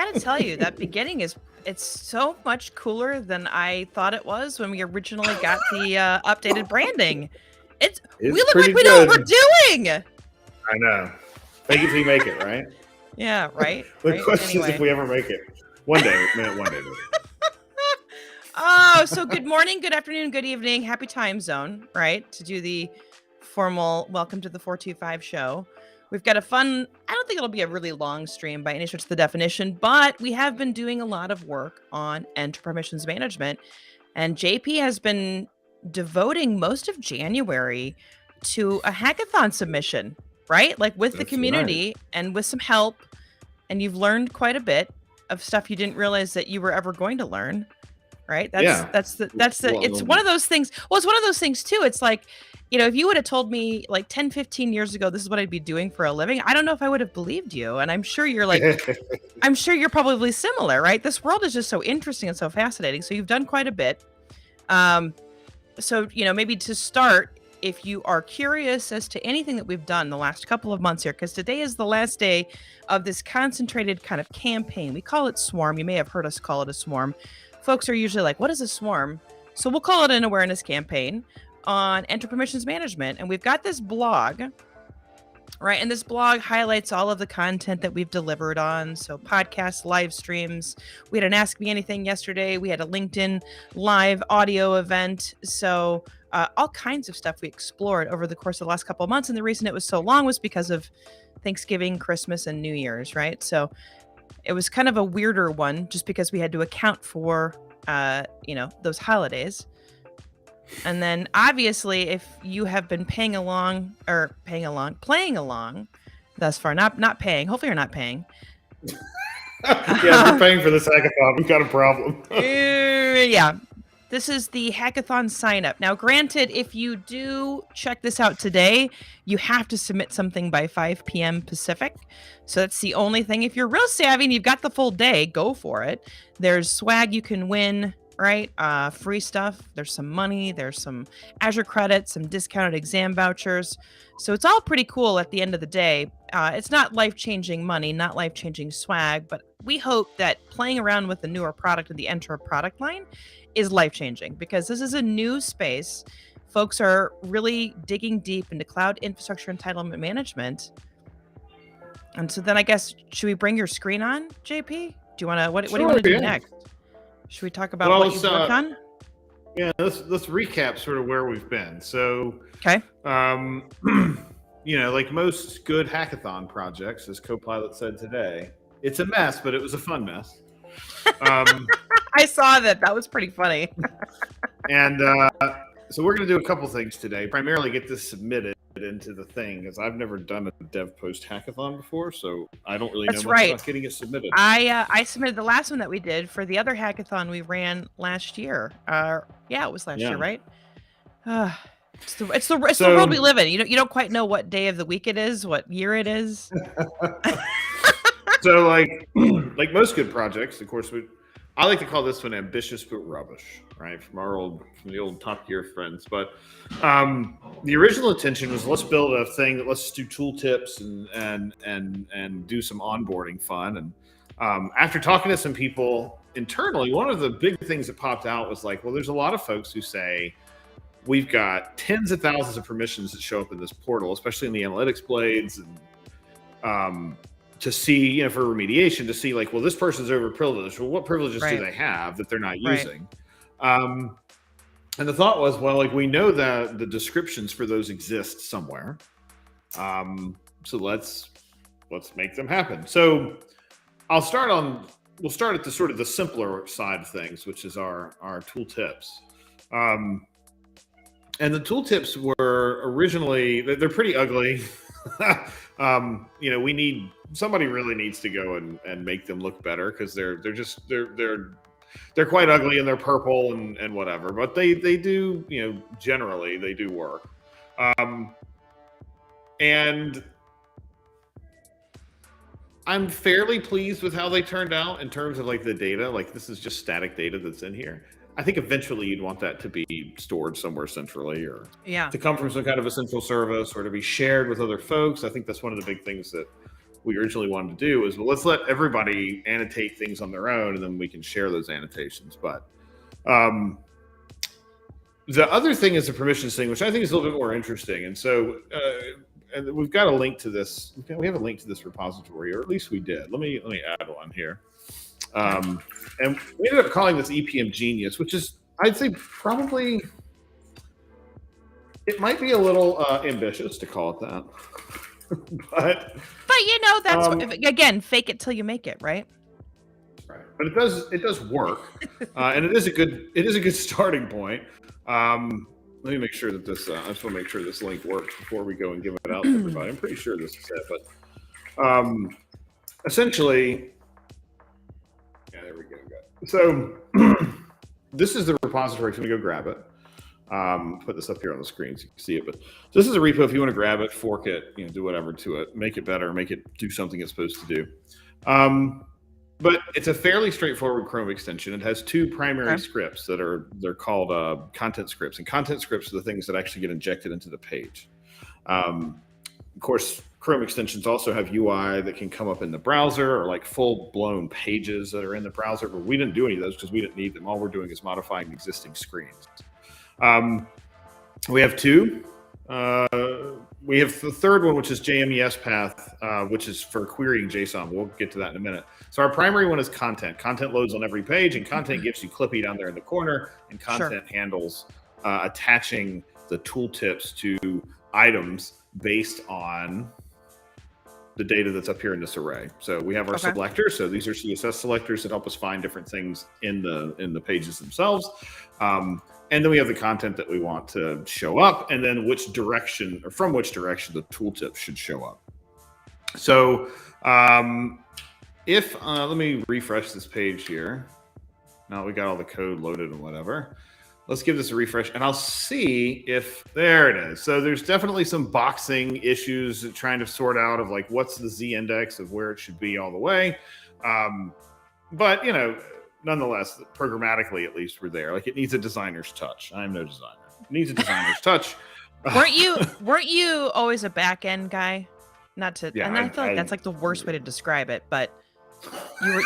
got to tell you, that beginning it's so much cooler than I thought it was when we originally got the updated branding. We look like pretty we know what we're good. doing. I know. Fake it till you make it, right? Yeah, right. The right? question is Anyway. if we ever make it. One day, man, one day. Oh, so good morning, good afternoon, good evening, happy time zone, right? To do the formal welcome to the 425 show. We've got a fun, I don't think it'll be a really long stream by any stretch of the definition, but we have been doing a lot of work on enter permissions management. And JP has been devoting most of January to a hackathon submission, right? Like with the community and with some help. And you've learned quite a bit of stuff you didn't realize that you were ever going to learn. Right. That's it's one of those things. Well, it's one of those things too. It's like, if you would have told me like 10, 15 years ago, this is what I'd be doing for a living, I don't know if I would have believed you. And I'm sure you're I'm sure you're probably similar, right? This world is just so interesting and so fascinating. So you've done quite a bit. So, maybe to start, if you are curious as to anything that we've done the last couple of months here, because today is the last day of this concentrated kind of campaign. We call it Swarm. You may have heard us call it a Swarm. Folks are usually like, what is a swarm? So we'll call it an awareness campaign on enter permissions management. And we've got this blog, right? And this blog highlights all of the content that we've delivered on. So podcasts, live streams. We had an Ask Me Anything yesterday. We had a LinkedIn live audio event. So all kinds of stuff we explored over the course of the last couple of months. And the reason it was so long was because of Thanksgiving, Christmas, and New Year's, right? So it was kind of a weirder one just because we had to account for, those holidays. And then obviously, if you have been playing along thus far, not paying, hopefully you're not paying. Yeah, we're paying for this hackathon. We've got a problem. Yeah. This is the hackathon sign up. Now, granted, if you do check this out today, you have to submit something by 5 p.m. Pacific. So that's the only thing. If you're real savvy and you've got the full day, go for it. There's swag you can win, right? Free stuff. There's some money. There's some Azure credits, some discounted exam vouchers. So it's all pretty cool at the end of the day. It's not life-changing money, not life-changing swag, but we hope that playing around with the newer product in the Enter product line is life-changing because this is a new space. Folks are really digging deep into cloud infrastructure entitlement management. And so then I guess, should we bring your screen on, JP? Do you want to, what do you want to do next? Should we talk about what you've worked on? Yeah, let's recap sort of where we've been. So, okay. Like most good hackathon projects, as Copilot said today, it's a mess, but it was a fun mess. I saw that. That was pretty funny. And so we're going to do a couple things today. Primarily get this submitted into the thing because I've never done a dev post hackathon before, so I don't really know much about getting it submitted. I submitted the last one that we did for the other hackathon we ran last year. It was last year, right? It's the world we live in. You don't quite know what day of the week it is, what year it is. So like most good projects, of course, I like to call this one ambitious but rubbish, right? From the old Top Gear friends. But the original intention was let's build a thing that let's do tooltips and do some onboarding fun. And after talking to some people internally, one of the big things that popped out was like, well, there's a lot of folks who say we've got tens of thousands of permissions that show up in this portal, especially in the analytics blades and to see, for remediation, to see like, well, this person's over privileged. Well, what privileges do they have that they're not using? And the thought was, well, like we know that the descriptions for those exist somewhere. So let's make them happen. So we'll start at the sort of the simpler side of things, which is our tooltips. And the tooltips were originally, they're pretty ugly. Somebody really needs to go and make them look better because they're quite ugly and they're purple and whatever, but they do, generally they do work. And I'm fairly pleased with how they turned out in terms of like the data. Like this is just static data that's in here. I think eventually you'd want that to be stored somewhere centrally or to come from some kind of a central service or to be shared with other folks. I think that's one of the big things that we originally wanted to do was, well, let's let everybody annotate things on their own, and then we can share those annotations. But the other thing is the permissions thing, which I think is a little bit more interesting. And so, and we've got a link to this. We have a link to this repository, or at least we did. Let me add one here. And we ended up calling this EPM Genius, which is, I'd say, probably, it might be a little ambitious to call it that. but you know, that's again, fake it till you make it, right? Right. But it does work, and it is a good starting point. Let me make sure that this. I just want to make sure this link works before we go and give it out to everybody. I'm pretty sure this is it, but essentially, yeah, there we go. So this is the repository. If you want to go grab it, put this up here on the screen so you can see it. But this is a repo. If you want to grab it, fork it, do whatever to it, make it better, make it do something it's supposed to do. But it's a fairly straightforward Chrome extension. It has two primary scripts they're called content scripts, and content scripts are the things that actually get injected into the page. Of course, Chrome extensions also have UI that can come up in the browser, or like full-blown pages that are in the browser. But we didn't do any of those because we didn't need them. All we're doing is modifying existing screens. We have two. We have the third one, which is JMES path, which is for querying JSON. We'll get to that in a minute. So our primary one is content. Content loads on every page, and content gives you Clippy down there in the corner, and content handles attaching the tooltips to items based on the data that's up here in this array. So we have our selectors. So these are CSS selectors that help us find different things in the pages themselves. And then we have the content that we want to show up, and then which direction, or from which direction, the tooltip should show up. So let me refresh this page here. Now we got all the code loaded and whatever. Let's give this a refresh, and I'll see if, there it is. So there's definitely some boxing issues trying to sort out of like, what's the Z index of where it should be all the way. But, nonetheless, programmatically, at least we're there. Like, it needs a designer's touch. I'm no designer. It needs a designer's touch. Weren't you always a back end guy? Not to, and I feel like that's like the worst way to describe it, but you were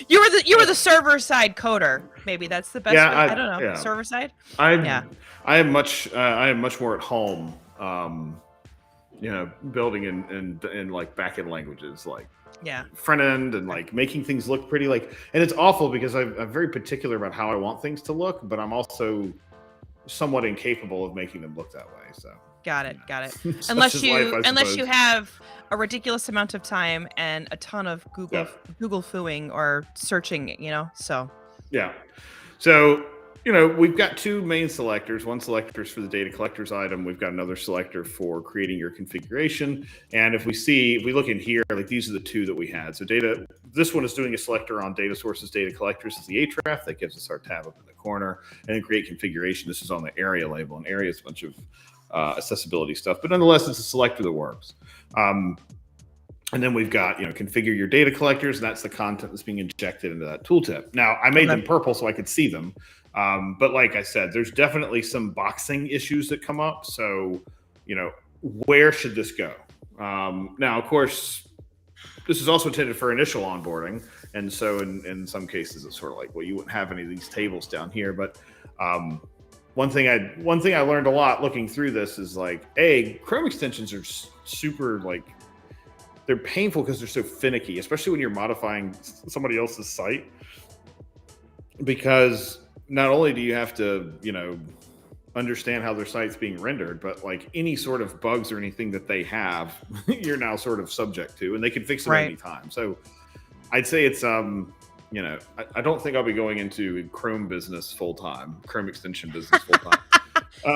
you were the server side coder. Maybe that's the best way. I don't know. Yeah. Server side. I am much more at home. Building in like back end languages, like front end, and like making things look pretty. Like, and it's awful because I'm very particular about how I want things to look, but I'm also somewhat incapable of making them look that way. So got it. unless you have a ridiculous amount of time and a ton of Google fooing or searching, so yeah. So we've got two main selectors. One selector is for the data collectors item. We've got another selector for creating your configuration. And if we look in here, like these are the two that we had. So this one is doing a selector on data sources, data collectors is the href. That gives us our tab up in the corner. And then create configuration. This is on the area label. And area is a bunch of accessibility stuff. But nonetheless, it's a selector that works. And then we've got, configure your data collectors. And that's the content that's being injected into that tooltip. Now, I made them purple so I could see them. But like I said, there's definitely some boxing issues that come up. So, where should this go? Now, of course, this is also intended for initial onboarding. And so in some cases, it's sort of like, well, you wouldn't have any of these tables down here. But one thing I learned a lot looking through this is like, Chrome extensions are super, like, they're painful because they're so finicky, especially when you're modifying somebody else's site. Because not only do you have to, understand how their site's being rendered, but like any sort of bugs or anything that they have, you're now sort of subject to, and they can fix it at any time. So I'd say it's, I don't think I'll be going into Chrome business full time, Chrome extension business full time.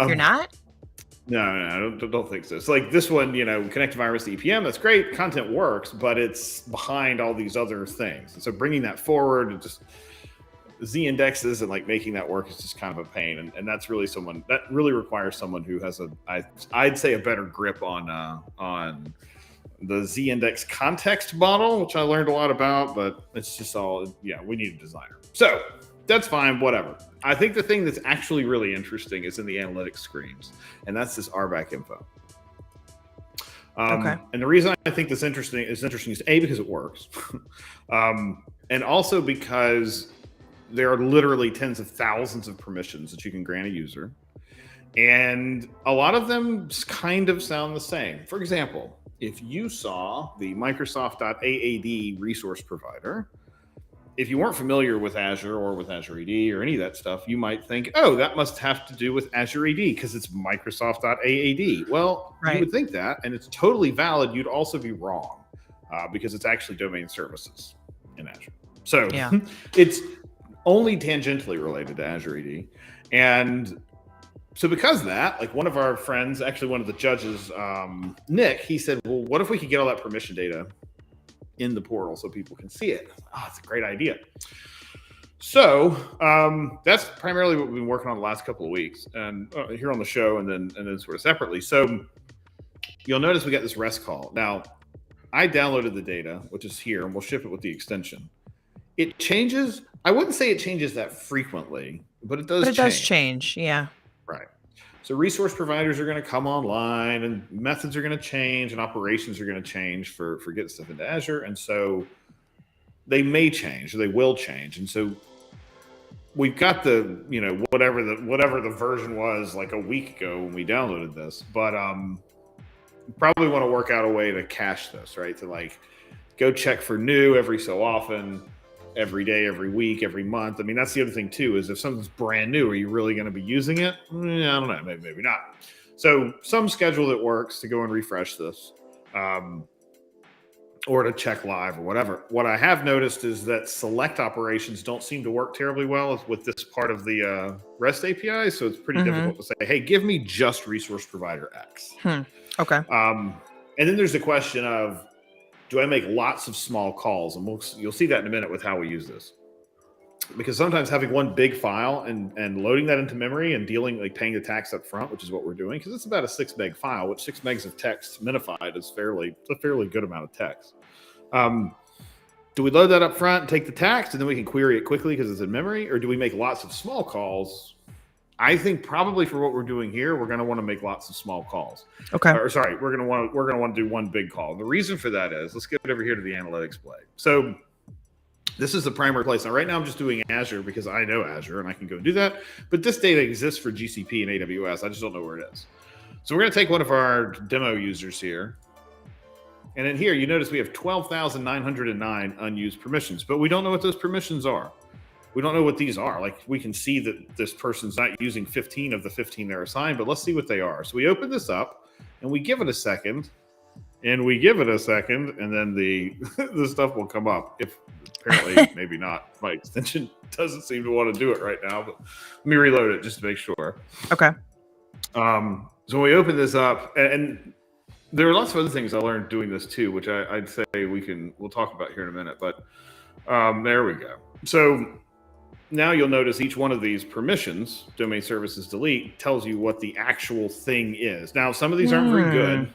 You're not? No, I don't think so. It's like this one, connect environments to EPM, that's great. Content works, but it's behind all these other things. And so bringing that forward and just Z indexes and like making that work is just kind of a pain. And that's really that really requires someone who has I'd say a better grip on the Z index context model, which I learned a lot about, but it's just all, we need a designer. So that's fine, whatever. I think the thing that's actually really interesting is in the analytics screens, and that's this RBAC info. Okay. And the reason I think this is A, because it works, and also because there are literally tens of thousands of permissions that you can grant a user, and a lot of them kind of sound the same. For example, if you saw the Microsoft.aad resource provider, if you weren't familiar with Azure or with Azure AD or any of that stuff, you might think, oh, that must have to do with Azure AD because it's Microsoft.aad. Well, you Right. would think that, and it's totally valid. You'd also be wrong because it's actually domain services in Azure. So Yeah. it's only tangentially related to Azure AD. And so because of that, like one of our friends, actually one of the judges, Nick, he said, well, what if we could get all that permission data in the portal so people can see it? Oh, it's a great idea. So that's primarily what we've been working on the last couple of weeks, and here on the show, and then sort of separately. So you'll notice we got this REST call. Now, I downloaded the data, which is here, and we'll ship it with the extension. It changes. I wouldn't say it changes that frequently, but it does. But it does change. Yeah. Right. So resource providers are going to come online, and methods are going to change, and operations are going to change for getting stuff into Azure. And so they may change, or they will change. And so we've got the, whatever the version was like a week ago when we downloaded this, but probably want to work out a way to cache this, right? To like go check for new every so often, every day, every week, every month. I mean, that's the other thing too, is if something's brand new, are you really going to be using it? I don't know, maybe not. So some schedule that works to go and refresh this, or to check live or whatever. What I have noticed is that select operations don't seem to work terribly well with this part of the REST API. So it's pretty difficult to say, hey, give me just resource provider X. Okay. And then there's the question of, do I make lots of small calls? And you'll see that in a minute with how we use this. Because sometimes having one big file and loading that into memory and paying the tax up front, which is what we're doing, because it's about a 6 meg file, which 6 megs of text minified is a fairly good amount of text. Do we load that up front and take the tax and then we can query it quickly because it's in memory? Or do we make lots of small calls? I think probably for what we're doing here, we're going to want to make lots of small calls. Okay. We're going to want to do one big call. The reason for that is, let's get over here to the analytics blade. So this is the primary place. Now, right now I'm just doing Azure because I know Azure and I can go do that. But this data exists for GCP and AWS. I just don't know where it is. So we're going to take one of our demo users here. And in here, you notice we have 12,909 unused permissions, but we don't know what those permissions are. We don't know what these are. Like, we can see that this person's not using 15 of the 15 they're assigned, but let's see what they are. So we open this up and we give it a second, and then the stuff will come up. If apparently maybe not, my extension doesn't seem to want to do it right now, but let me reload it just to make sure. Okay. So when we open this up, and there are lots of other things I learned doing this too, which I'd say we'll talk about here in a minute, but there we go. So now you'll notice each one of these permissions, domain services delete, tells you what the actual thing is. Now, some of these aren't very good.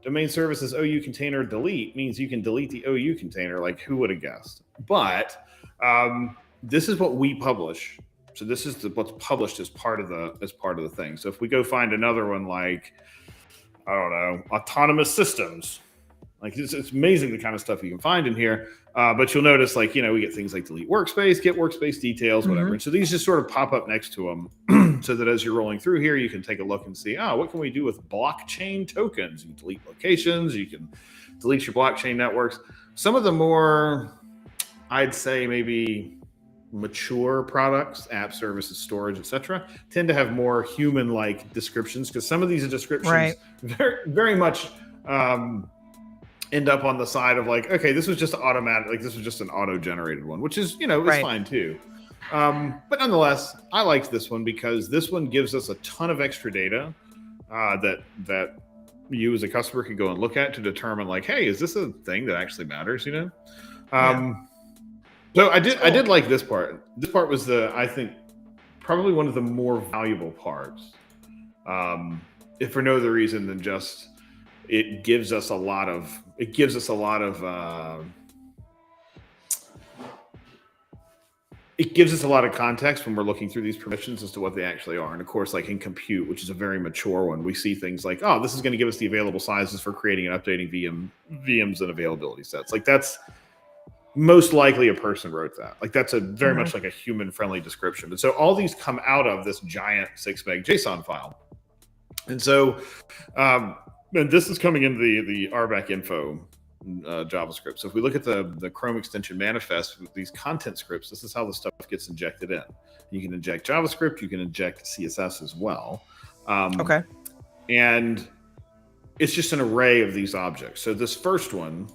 Domain services OU container delete means you can delete the OU container. Like, who would have guessed? But this is what we publish. So this is what's published as part of the thing. So if we go find another one, like, I don't know, autonomous systems, like it's amazing the kind of stuff you can find in here. But you'll notice, like, we get things like delete workspace, get workspace details, whatever. And so these just sort of pop up next to them so that as you're rolling through here, you can take a look and see, what can we do with blockchain tokens? You can delete locations, you can delete your blockchain networks. Some of the more, I'd say, maybe mature products, app services, storage, etc., tend to have more human-like descriptions, because some of these descriptions very, very much end up on the side of like, okay, this was just automatic, like this was just an auto-generated one, which is, it's fine too. But nonetheless, I liked this one because this one gives us a ton of extra data that you as a customer can go and look at to determine, like, hey, is this a thing that actually matters? So I did like this part. This part was I think probably one of the more valuable parts, if for no other reason than just it gives us a lot of it gives us a lot of context when we're looking through these permissions as to what they actually are. And of course, like in compute, which is a very mature one, we see things like, oh, this is going to give us the available sizes for creating and updating VMs and availability sets. Like that's most likely a person wrote that. Like that's a very much like a human friendly description. And so all these come out of this giant 6 meg JSON file. And so, and this is coming into the RBAC info JavaScript. So if we look at the Chrome extension manifest with these content scripts, this is how the stuff gets injected in. You can inject JavaScript, you can inject CSS as well. And it's just an array of these objects. So this first one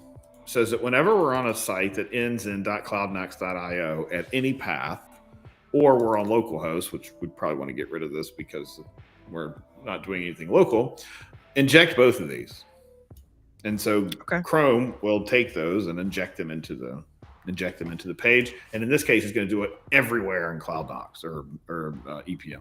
says that whenever we're on a site that ends in .cloudmax.io at any path, or we're on localhost, which we'd probably want to get rid of this because we're not doing anything local, inject both of these. And so Chrome will take those and inject them into the page. And in this case, it's going to do it everywhere in Cloud Docs or EPM.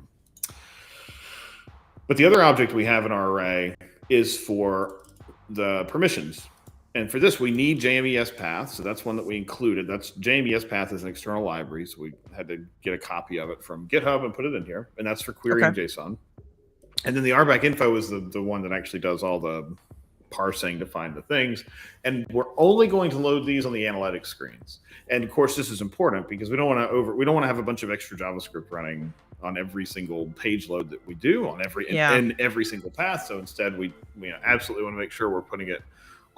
But the other object we have in our array is for the permissions. And for this, we need JMES path. So that's one that we included. That's JMES path is an external library. So we had to get a copy of it from GitHub and put it in here. And that's for querying JSON. And then the RBAC info is the one that actually does all the parsing to find the things. And we're only going to load these on the analytics screens. And of course, this is important because we don't want to have a bunch of extra JavaScript running on every single page load that we do on in every single path. So instead, we absolutely want to make sure we're putting it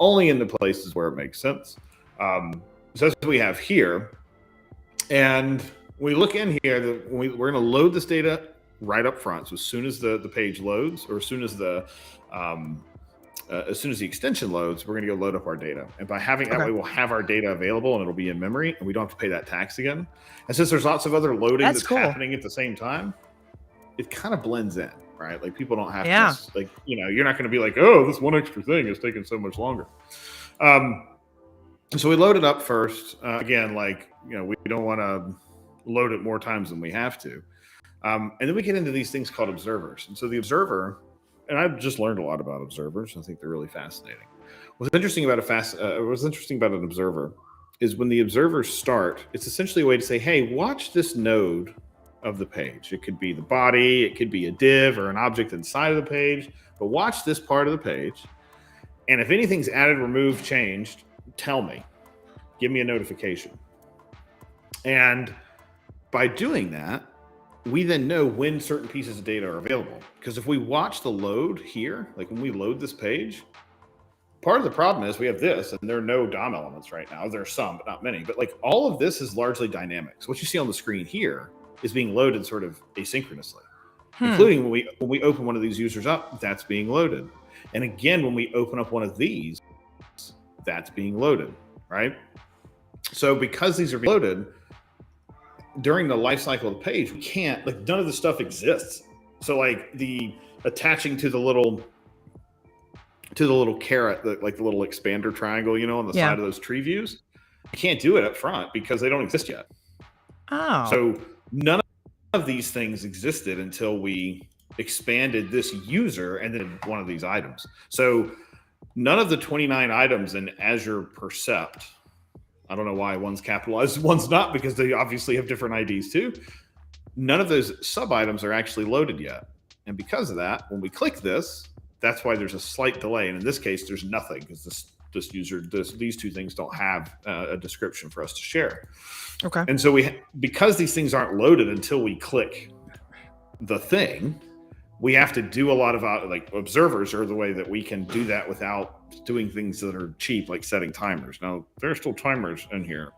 only in the places where it makes sense. So that's what we have here. And we look in here, we're going to load this data right up front. So as soon as the page loads, or as soon as the extension loads, we're going to go load up our data. And by having that way, we'll have our data available and it'll be in memory, and we don't have to pay that tax again. And since there's lots of other loading that's happening at the same time, it kind of blends in. Right? Like people don't have to, like, you're not going to be like, oh, this one extra thing is taking so much longer. So we load it up first. Again, like, we don't want to load it more times than we have to. And then we get into these things called observers. And so the observer, and I've just learned a lot about observers. I think they're really fascinating. What's interesting about an observer is when the observers start, it's essentially a way to say, hey, watch this node of the page. It could be the body, it could be a div or an object inside of the page, but watch this part of the page. And if anything's added, removed, changed, tell me, give me a notification. And by doing that, we then know when certain pieces of data are available. Because if we watch the load here, like when we load this page, part of the problem is we have this, and there are no DOM elements right now. There are some, but not many. But like all of this is largely dynamic. So what you see on the screen here is being loaded sort of asynchronously, including when we open one of these users up, that's being loaded. And again, when we open up one of these, that's being loaded, right? So because these are being loaded during the life cycle of the page, we can't, like, none of the stuff exists. So like the attaching to the little caret, like the little expander triangle, on the side of those tree views, you can't do it up front because they don't exist yet. Oh. So none of these things existed until we expanded this user and then one of these items. So none of the 29 items in Azure Percept, I don't know why one's capitalized, one's not, because they obviously have different IDs too. None of those sub items are actually loaded yet. And because of that, when we click this, that's why there's a slight delay. And in this case, there's nothing because these two things don't have a description for us to share. Okay. And so because these things aren't loaded until we click the thing, we have to do a lot of like observers are the way that we can do that without doing things that are cheap, like setting timers. Now there are still timers in here,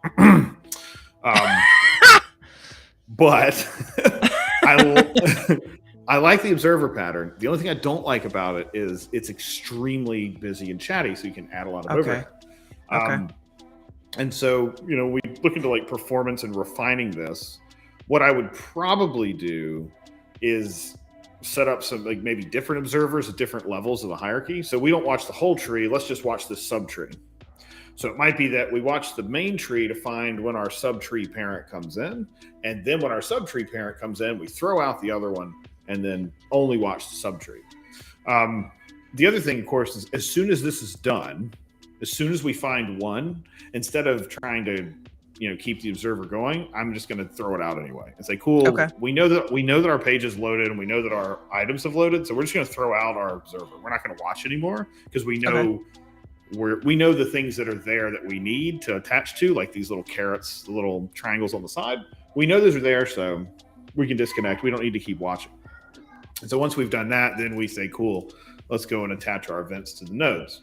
but I like the observer pattern. The only thing I don't like about it is it's extremely busy and chatty, so you can add a lot of overhead. And so, we look into like performance and refining this. What I would probably do is set up some like maybe different observers at different levels of the hierarchy. So we don't watch the whole tree. Let's just watch this subtree. So it might be that we watch the main tree to find when our subtree parent comes in. And then when our subtree parent comes in, we throw out the other one and then only watch the subtree. The other thing, of course, is as soon as this is done, as soon as we find one, instead of trying to keep the observer going, I'm just going to throw it out anyway and say, cool, Okay. we know that our page is loaded and we know that our items have loaded. So we're just going to throw out our observer. We're not going to watch anymore because we know we know the things that are there that we need to attach to, like these little carrots, the little triangles on the side. We know those are there, so we can disconnect. We don't need to keep watching. And so once we've done that, then we say, cool, let's go and attach our events to the nodes.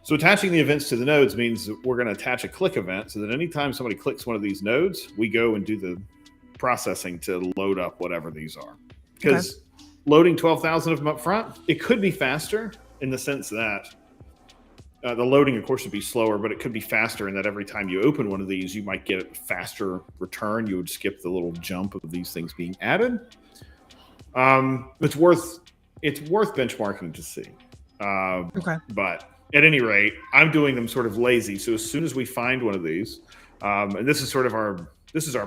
So attaching the events to the nodes means that we're going to attach a click event so that anytime somebody clicks one of these nodes, we go and do the processing to load up whatever these are. Because loading 12,000 of them up front, it could be faster in the sense that the loading, of course, would be slower, but it could be faster in that every time you open one of these, you might get a faster return. You would skip the little jump of these things being added. It's worth benchmarking to see. But at any rate, I'm doing them sort of lazy. So as soon as we find one of these, and this is sort of our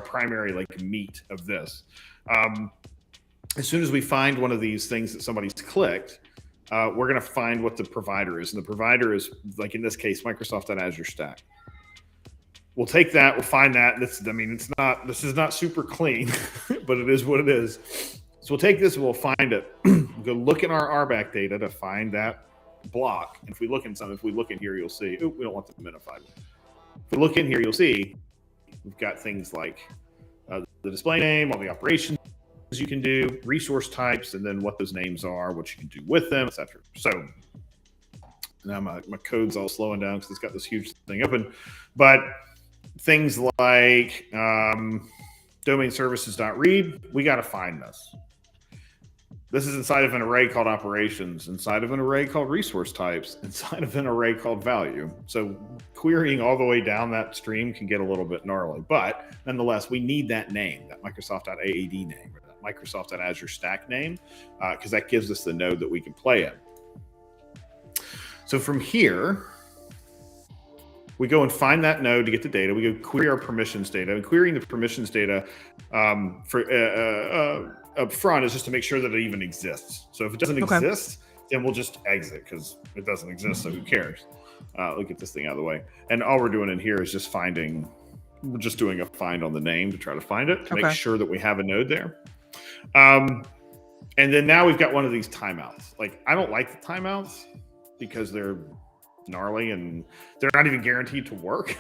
primary like meat of this. As soon as we find one of these things that somebody's clicked, we're going to find what the provider is. And the provider is, like in this case, Microsoft.Azure Stack. We'll take that, we'll find that. This is not super clean, but it is what it is. So we'll take this and we'll find it. We'll go look in our RBAC data to find that block. And if we look in here, you'll see, we don't want the minified. If we look in here, you'll see we've got things like the display name, all the operations you can do, resource types, and then what those names are, what you can do with them, etc. So now my code's all slowing down because it's got this huge thing open. But things like domain services.read, we got to find this. This is inside of an array called operations, inside of an array called resource types, inside of an array called value. So querying all the way down that stream can get a little bit gnarly, but nonetheless, we need that name, that Microsoft.AAD name, or that Microsoft.Azure Stack name, because that gives us the node that we can play in. So from here, we go and find that node to get the data. We go query our permissions data. And querying the permissions data up front is just to make sure that it even exists. So if it doesn't exist, then we'll just exit because it doesn't exist, so who cares? We'll get this thing out of the way. And all we're doing in here is just we're just doing a find on the name to try to find it, to make sure that we have a node there. And then now we've got one of these timeouts. Like, I don't like the timeouts because they're gnarly and they're not even guaranteed to work.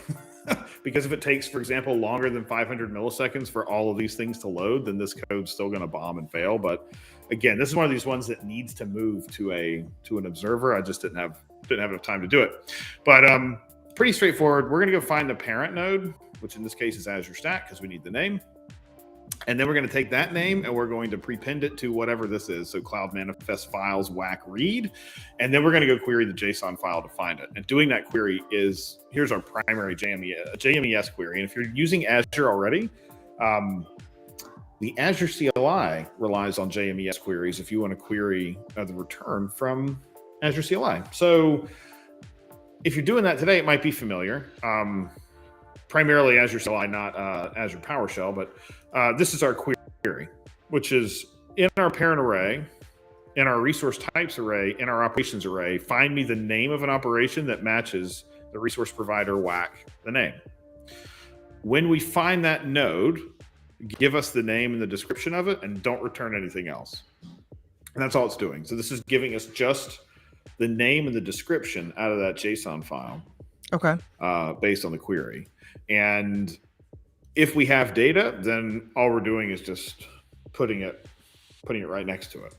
Because if it takes, for example, longer than 500 milliseconds for all of these things to load, then this code's still going to bomb and fail. But again, this is one of these ones that needs to move to an observer. I just didn't have enough time to do it. But pretty straightforward. We're going to go find the parent node, which in this case is Azure Stack because we need the name. And then we're going to take that name and we're going to prepend it to whatever this is. So Cloud Manifest Files WAC read. And then we're going to go query the JSON file to find it. And doing that query here's our primary JMES query. And if you're using Azure already, the Azure CLI relies on JMES queries if you want to query the return from Azure CLI. So if you're doing that today, it might be familiar. Primarily Azure CLI, not Azure PowerShell, but this is our query, which is in our parent array, in our resource types array, in our operations array, find me the name of an operation that matches the resource provider WAC, the name. When we find that node, give us the name and the description of it, and don't return anything else. And that's all it's doing. So this is giving us just the name and the description out of that JSON file. Based on the query. And if we have data, then all we're doing is just putting it right next to it.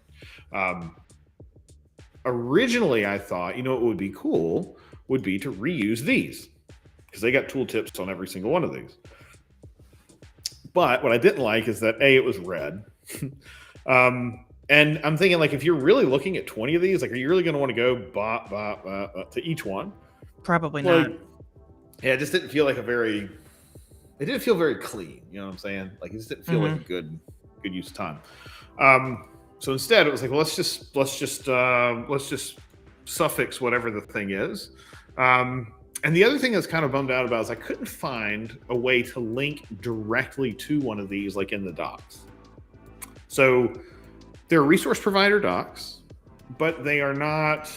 Originally, I thought, what would be cool would be to reuse these because they got tooltips on every single one of these. But what I didn't like is that it was red. And I'm thinking, like, if you're really looking at 20 of these, like, are you really going to want to go to each one? Probably not. Yeah, it just didn't feel like it didn't feel very clean. You know what I'm saying? Like, it just didn't feel like a good use of time. So instead it was like, well, let's just suffix whatever the thing is. And the other thing that's kind of bummed out about is I couldn't find a way to link directly to one of these, like in the docs. So they're resource provider docs, but they are not,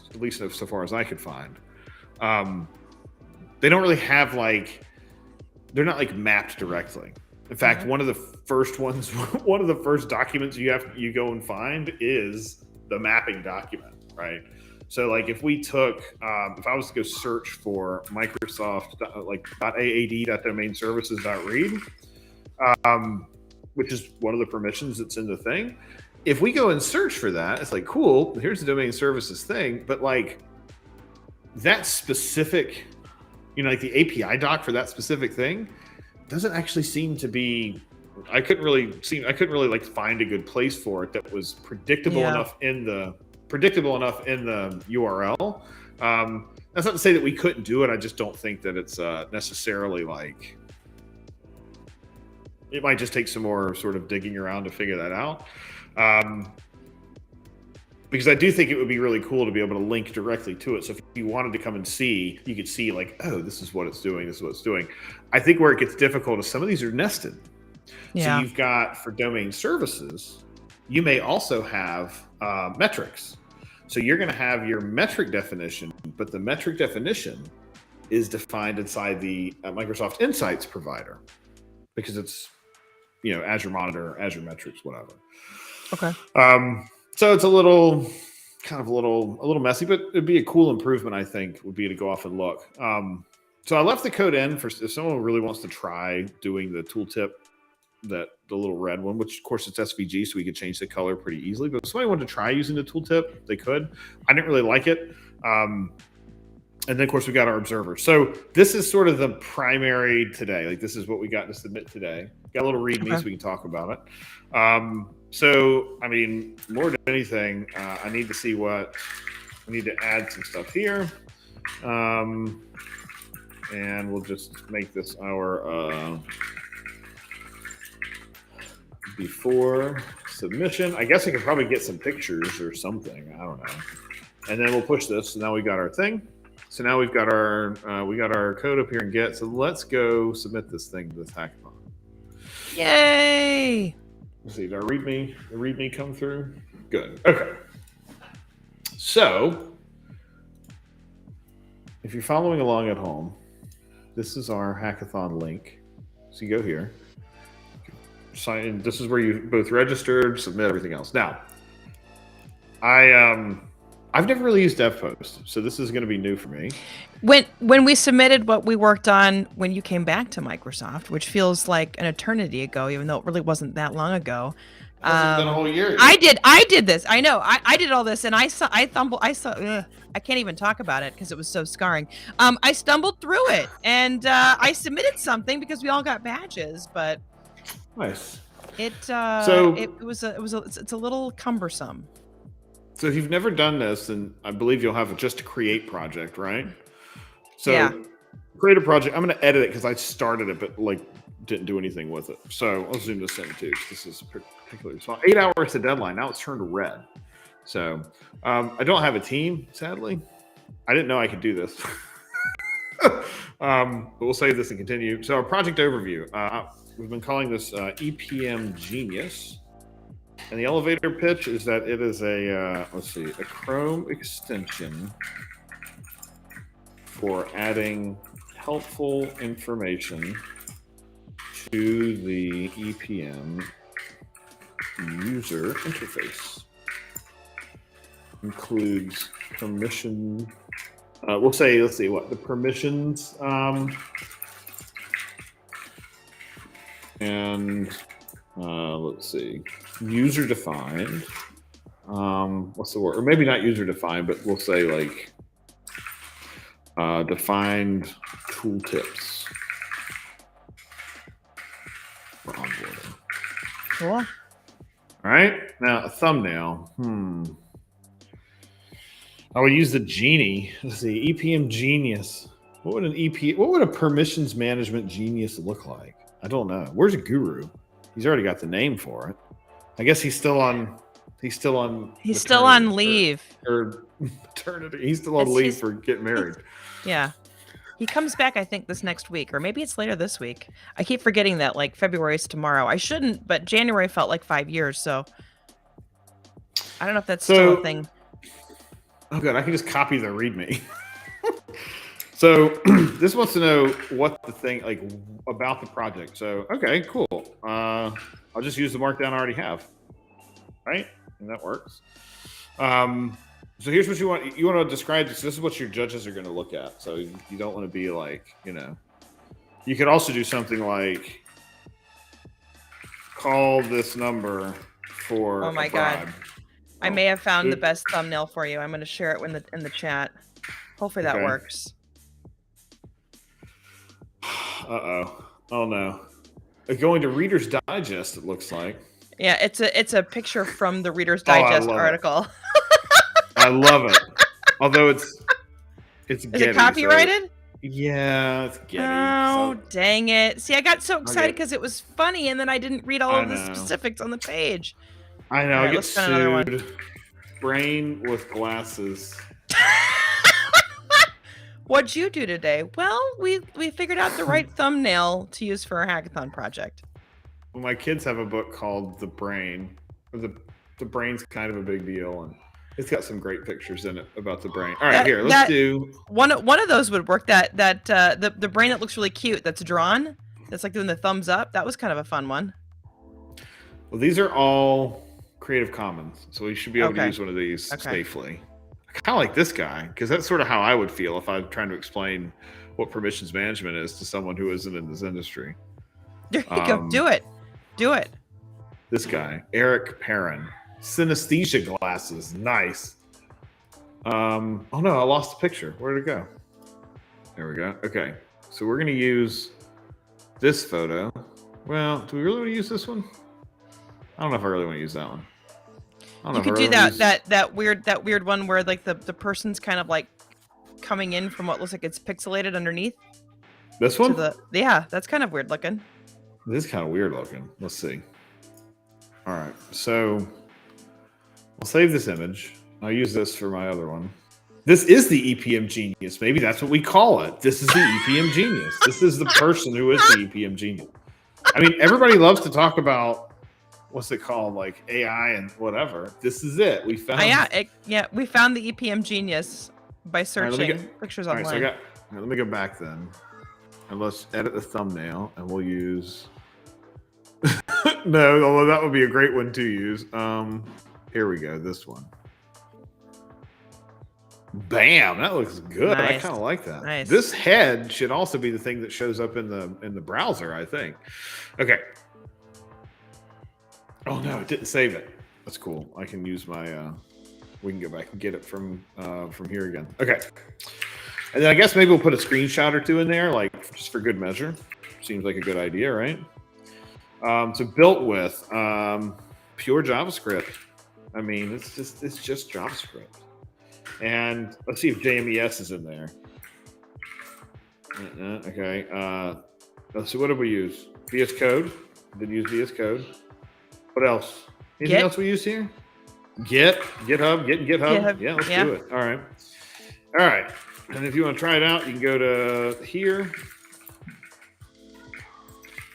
at least so far as I could find, they don't really have like they're not like mapped directly. In fact, one of the first ones, one of the first documents you go and find is the mapping document, right? So like if we took, if I was to go search for Microsoft like .aad.domainservices.read, which is one of the permissions that's in the thing. If we go and search for that, it's like, cool, here's the domain services thing. But like that specific, like the API doc for that specific thing doesn't actually seem to be, I couldn't really like find a good place for it that was predictable enough in the URL. That's not to say that we couldn't do it. I just don't think that it's necessarily like, it might just take some more sort of digging around to figure that out. Because I do think it would be really cool to be able to link directly to it. So if you wanted to come and see, you could see like, oh, this is what it's doing. This is what it's doing. I think where it gets difficult is some of these are nested. Yeah. So you've got, for domain services, you may also have metrics. So you're going to have your metric definition, but the metric definition is defined inside the Microsoft Insights provider because it's, Azure Monitor, Azure Metrics, whatever. Okay. So it's a little messy, but it'd be a cool improvement, I think, would be to go off and look. So I left the code in for if someone really wants to try doing the tooltip, the little red one, which of course it's SVG, so we could change the color pretty easily. But if somebody wanted to try using the tooltip, they could. I didn't really like it. And then of course we got our observer. So this is sort of the primary today. Like this is what we got to submit today. Got a little README so we can talk about it. So, I mean, more than anything, I need to add some stuff here. And we'll just make this our before submission. I guess I could probably get some pictures or something. I don't know. And then we'll push this. So now we got our thing. So now we've got our code up here in Git. So let's go submit this thing to this hackathon. Yay! Let's see, did the README come through? Good. Okay. So, if you're following along at home, this is our hackathon link. So you go here, sign in. This is where you both registered, submit everything else. Now, I've never really used DevPost, so this is going to be new for me. When we submitted what we worked on when you came back to Microsoft, which feels like an eternity ago, even though it really wasn't that long ago. It's been a whole year. I did this. I know. I did all this, and I can't even talk about it because it was so scarring. I stumbled through it, and I submitted something because we all got badges, but nice. It's a little cumbersome. So if you've never done this, then I believe you'll have just a create project, right? So create a project. I'm going to edit it because I started it, but like didn't do anything with it. So I'll zoom this in too. This is particularly small. 8 hours to deadline. Now it's turned red. So I don't have a team, sadly. I didn't know I could do this. But we'll save this and continue. So our project overview. We've been calling this EPM Genius. And the elevator pitch is that it is a Chrome extension for adding helpful information to the EPM user interface. Includes permission. Let's see what the permissions and let's see, user defined. What's the word? Or maybe not user defined, but we'll say like defined tooltips for onboarding. Cool. All right. Now a thumbnail. I would use the genie. Let's see, EPM Genius. What would a permissions management genius look like? I don't know. Where's a guru? He's already got the name for it. I guess he's still on leave. Or maternity. He's still on leave for getting married. Yeah. He comes back, I think, this next week, or maybe it's later this week. I keep forgetting that, like, February is tomorrow. I shouldn't, but January felt like 5 years, so I don't know if that's still a thing. Oh, good. I can just copy the README. So this wants to know what the thing like about the project. So okay, cool. I'll just use the markdown I already have, right? And that works. So here's what you want. You want to describe this. This is what your judges are going to look at. So you don't want to be like, you could also do something like call this number for. Oh my God. I may have found the best thumbnail for you. I'm going to share it in the chat. Hopefully that works. Uh-oh. Oh no. Going to Reader's Digest, it looks like. Yeah, it's a picture from the Reader's Digest article. I love it. Although it's Is Getty, it copyrighted? So, yeah, it's Getty. Oh, dang it. See, I got so excited because it was funny, and then I didn't read all of the specifics on the page. I know. Right, I get sued. Brain with glasses. What'd you do today? Well, we figured out the right thumbnail to use for our hackathon project. Well, my kids have a book called The Brain. The brain's kind of a big deal, and it's got some great pictures in it about the brain. All right, let's do one of those would work. The brain that looks really cute, that's drawn, that's like doing the thumbs up. That was kind of a fun one. Well, these are all Creative Commons, so we should be able to use one of these safely. I kind of like this guy because that's sort of how I would feel if I'm trying to explain what permissions management is to someone who isn't in this industry. There you go. Do it. This guy, Eric Perrin, synesthesia glasses, nice. Oh no, I lost the picture. Where'd it go? There we go. Okay, so we're gonna use this photo. Well, do we really want to use this one? I don't know if I really want to use that one. You could do that weird one where like the person's kind of like coming in from what looks like it's pixelated underneath. This one? Yeah, that's kind of weird looking. This is kind of weird looking. Let's see. All right, so I'll save this image. I'll use this for my other one. This is the EPM genius. Maybe that's what we call it. This is the EPM genius. This is the person who is the EPM genius. I mean, everybody loves to talk about what's it called, like AI and whatever. This is it. We found. We found the EPM genius by searching pictures online. All right, let me go back then, and let's edit the thumbnail, and we'll use. No, although that would be a great one to use. Here we go. This one. Bam! That looks good. Nice. I kind of like that. Nice. This head should also be the thing that shows up in the browser, I think. Okay. Oh no, it didn't save it. That's cool. I can use my. We can go back and get it from here again. Okay. And then I guess maybe we'll put a screenshot or two in there, like just for good measure. Seems like a good idea, right? So built with pure JavaScript. I mean, it's just JavaScript. And let's see if JMES is in there. Okay. Let's see. What did we use? VS Code. Did use VS Code. What else? Anything else we use here? GitHub. Yeah, let's do it. All right. And if you want to try it out, you can go to here.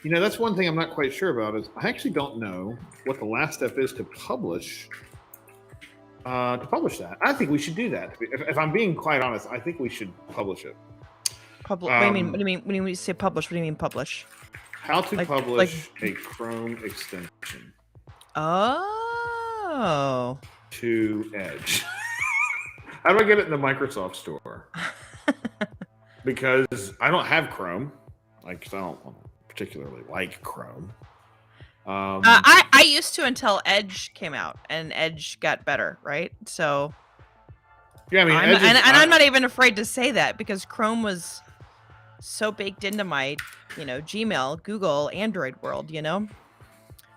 You know, that's one thing I'm not quite sure about is I actually don't know what the last step is to publish. That, I think we should do that. If I'm being quite honest, I think we should publish it. What do you mean? When you say publish, what do you mean publish? How to publish a Chrome extension. Oh. To Edge. How do I get it in the Microsoft Store? Because I don't have Chrome. I don't particularly like Chrome. I used to until Edge came out, and Edge got better, right? So yeah, I mean, I'm not even afraid to say that because Chrome was so baked into my, Gmail, Google, Android world,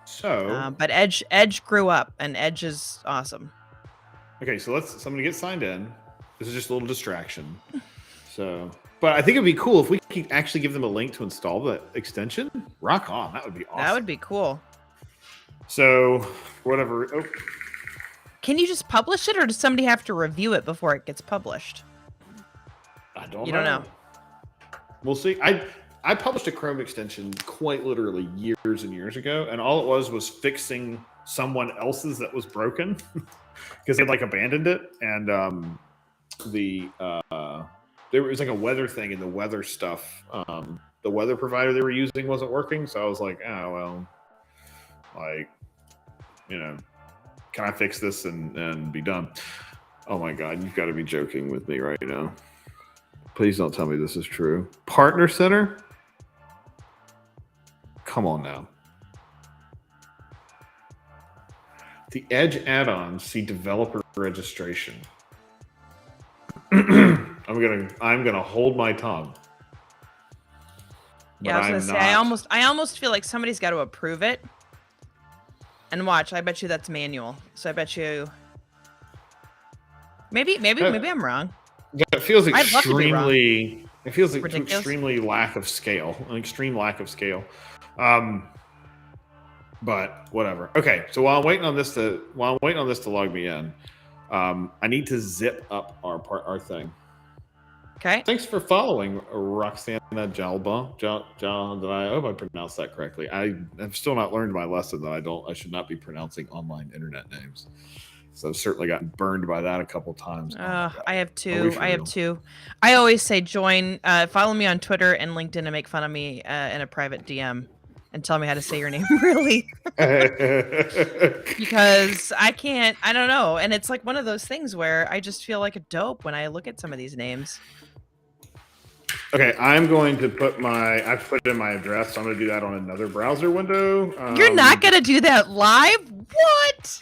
So, but Edge grew up, and Edge is awesome. Okay, so I'm gonna get signed in. This is just a little distraction. So, but I think it'd be cool if we could actually give them a link to install the extension. Rock on, that would be awesome. That would be cool. So, whatever. Oh. Can you just publish it, or does somebody have to review it before it gets published? I don't know. You don't know. We'll see. I published a Chrome extension quite literally years and years ago, and all it was fixing someone else's that was broken because they had abandoned it, and the there was like a weather thing, and the weather stuff, the weather provider they were using wasn't working. So I was like, oh well, like, you know, can I fix this and be done? Oh my God, you've got to be joking with me right now. Please don't tell me this is true. Partner Center? Come on now. The Edge add-on, see developer registration. I'm gonna hold my tongue. Yeah, I was gonna say I almost feel like somebody's got to approve it. And watch, I bet you that's manual. So I bet you maybe I'm wrong. It feels I'd love to be wrong. extremely. It feels like Ridiculous. extremely lack of scale, an extreme lack of scale. But whatever. Okay, so while I'm waiting on this to log me in, I need to zip up our thing. Okay. Thanks for following, Roxana Jalba. I hope I pronounced that correctly. I have still not learned my lesson that I should not be pronouncing online internet names. So I've certainly gotten burned by that a couple times. I have two. I always say join, follow me on Twitter and LinkedIn and make fun of me in a private DM and tell me how to say your name really. Because I don't know. And it's like one of those things where I just feel like a dope when I look at some of these names. Okay, I'm going to I've put in my address, so I'm going to do that on another browser window. You're not going to do that live? What?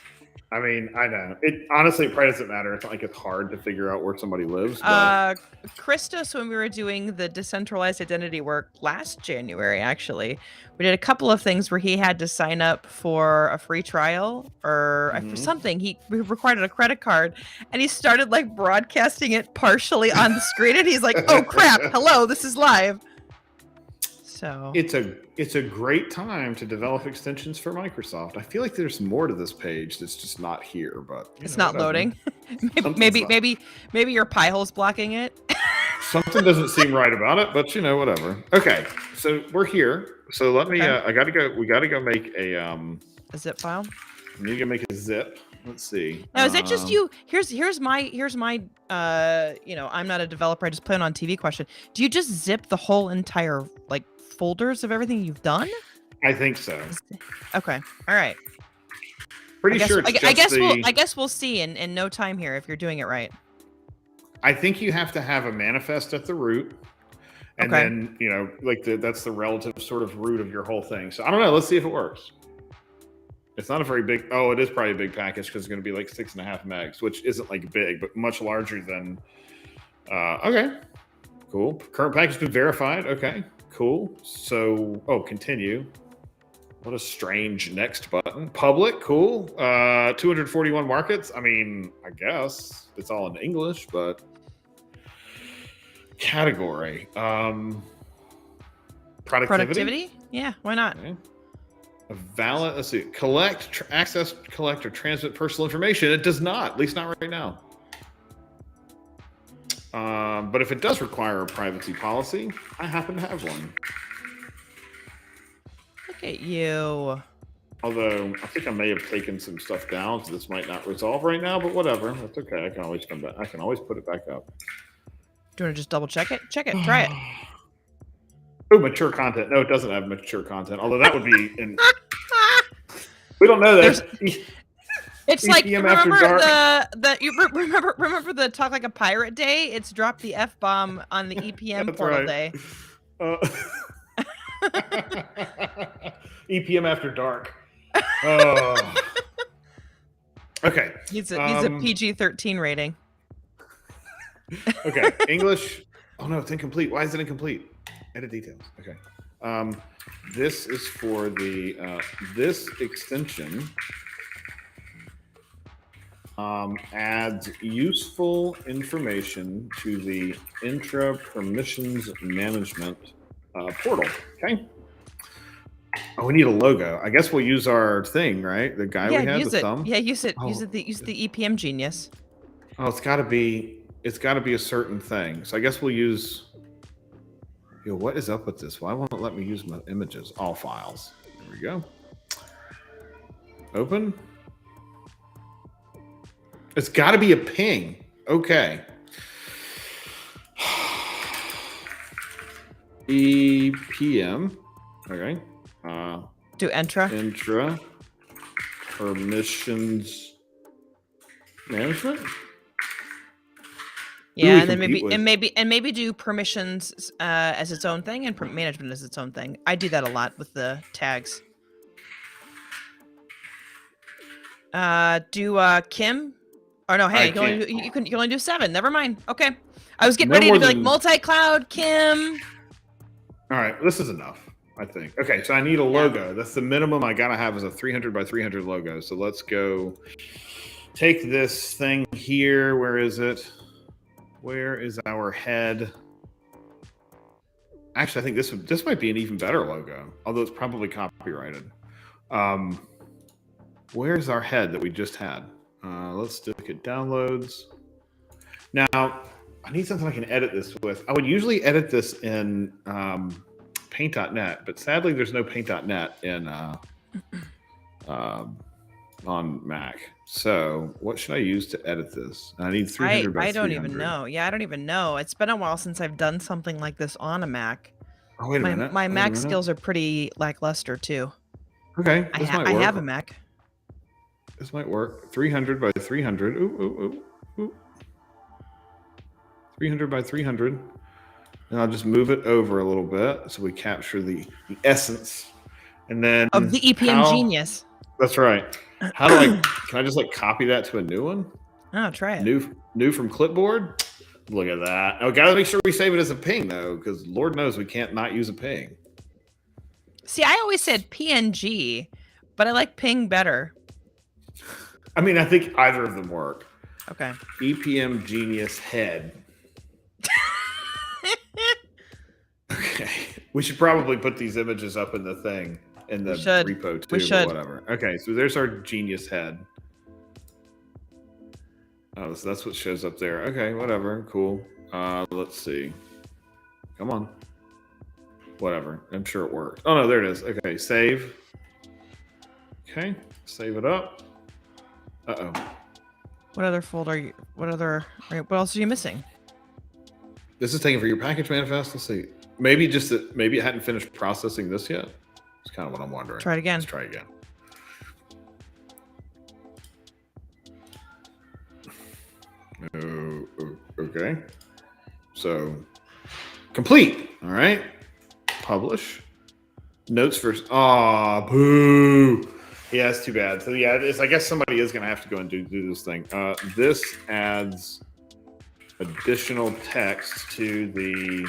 I mean, I know. It honestly probably doesn't matter. It's not like it's hard to figure out where somebody lives. But... Christos, when we were doing the decentralized identity work last January, actually, we did a couple of things where he had to sign up for a free trial or for something. He required a credit card, and he started like broadcasting it partially on the screen, and he's like, "Oh crap! Hello, this is live." So it's a great time to develop extensions for Microsoft. I feel like there's more to this page that's just not here, but it's not loading. maybe your pie hole's blocking it. Something doesn't seem right about it, but whatever. Okay, so we're here. So let me. Okay. We gotta go make a zip file. We need to make a zip. Let's see. Now, is that just you? Here's my I'm not a developer. I just play it on TV question. Do you just zip the whole entire like folders of everything you've done? I think so. Okay. All right. Pretty sure. I guess we'll see in no time here if you're doing it right. I think you have to have a manifest at the root, and then that's the relative sort of root of your whole thing. So I don't know. Let's see if it works. It's not a very big. Oh, it is probably a big package because it's going to be like 6.5 megs, which isn't like big, but much larger than. Okay, cool. Current package has been verified. Okay, cool. So, continue. What a strange next button. Public, cool. 241 markets. I mean, I guess it's all in English, but category. Productivity. Yeah, why not? Okay. A valid, let's see, access, collect, or transmit personal information. It does not, at least not right now. But if it does require a privacy policy, I happen to have one. Look at you. Although I think I may have taken some stuff down, so this might not resolve right now, but whatever. That's okay. I can always come back. I can always put it back up. Do you want to just double check it? Check it. Try it. Oh, mature content. No, it doesn't have mature content. Although that would be in. We don't know that. It's like remember the Talk Like a Pirate Day? It's drop the F-bomb on the EPM portal day. EPM after dark. Oh. Okay. He's a PG-13 rating. Okay. English. Oh no, it's incomplete. Why is it incomplete? Edit details. Okay. This is for the this extension adds useful information to the intra permissions management portal. Okay. Oh, we need a logo. I guess we'll use our thing, right? The guy we had, the thumb. Yeah, use it. Use the EPM genius. Oh, it's got to be a certain thing. So I guess we'll use. Yo, what is up with this? Why won't it let me use my images? All files. There we go. Open. It's got to be a ping. Okay. EPM. Okay. Do intra permissions management. Yeah, and then maybe do permissions as its own thing and management as its own thing. I do that a lot with the tags. Do Kim? Or no, hey, you can only do 7. Never mind. Okay, I was getting ready to be like multi-cloud Kim. All right, this is enough, I think. Okay, so I need a logo. Yeah. That's the minimum I gotta have is a 300 by 300 logo. So let's go take this thing here. Where is it? Where is our head? Actually, I think this might be an even better logo, although it's probably copyrighted. Where's our head that we just had? Let's look at downloads. Now, I need something I can edit this with. I would usually edit this in paint.net, but sadly there's no paint.net in on Mac. So what should I use to edit this? I need 300 by 300. I don't even know. Yeah, I don't even know. It's been a while since I've done something like this on a Mac. Oh, wait a minute. My Mac skills are pretty lackluster too. Okay, I have a Mac. This might work. 300 by 300. Ooh. 300 by 300. And I'll just move it over a little bit so we capture the essence. And then of the EPM genius. That's right. How do can I just copy that to a new one? Oh, try it. New from clipboard. Look at that. Oh, gotta make sure we save it as a ping though, because Lord knows we can't not use a ping. See, I always said PNG, but I like ping better. I mean, I think either of them work. Okay. EPM genius head. Okay. We should probably put these images up in the thing. In the repo too, or whatever. Okay, so there's our genius head. Oh, so that's what shows up there. Okay, whatever, cool. Let's see. Come on. Whatever. I'm sure it worked. Oh no, there it is. Okay, save. Okay, save it up. Uh-oh. What other folder? What else are you missing? This is taken for your package manifest. Let's see. Maybe it hadn't finished processing this yet. That's kind of what I'm wondering. Try it again. Let's try again. Okay. So, complete. All right. Publish. Notes first. Aw, boo. Yeah, it's too bad. So yeah, I guess somebody is going to have to go and do this thing. This adds additional text to the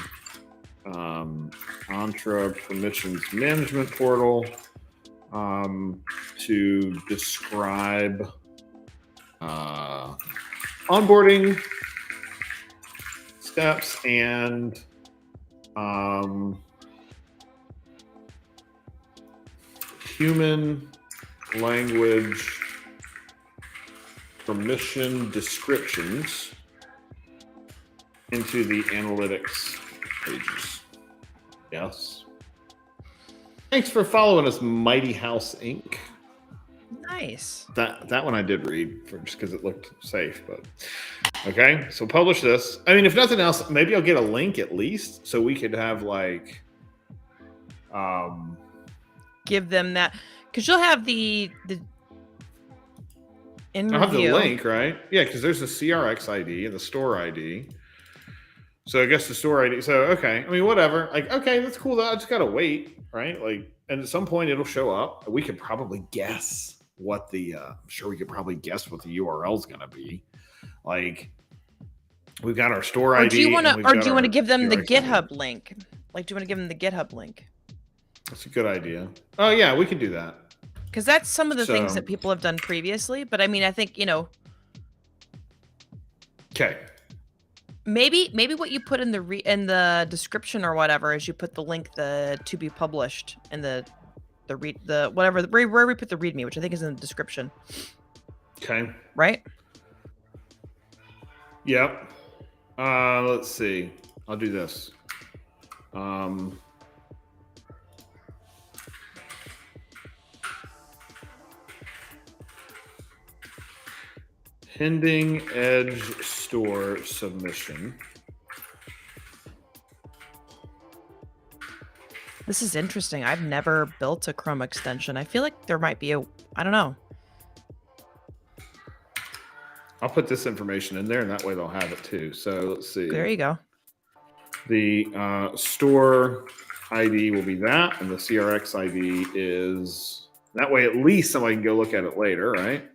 Entra permissions management portal to describe onboarding steps and human language permission descriptions into the analytics pages. Yes. Thanks for following us, Mighty House Inc. Nice. That one I did read just because it looked safe, but okay. So publish this. I mean, if nothing else, maybe I'll get a link at least so we could have give them that because you'll have the in I'll have the link, right? Yeah, because there's a CRX ID and the store ID. So I guess the store ID. So okay, I mean whatever. Okay, that's cool. I just gotta wait, right? And at some point it'll show up. We could probably guess what the. I'm sure we could probably guess what the URL is gonna be. We've got our store ID. Do you want to give them the GitHub link? Do you want to give them the GitHub link? That's a good idea. Oh yeah, we can do that. Because that's some of the things that people have done previously. But I mean, I think Okay. Maybe what you put in the description or whatever is you put the link to be published in the whatever where we put the README, which I think is in the description. Okay. Right. Yep. Let's see. I'll do this. Pending Edge store submission. This is interesting. I've never built a Chrome extension. I feel like there might be I don't know. I'll put this information in there, and that way they'll have it too. So let's see. There you go. The store ID will be that, and the CRX ID is that way. At least somebody can go look at it later, right?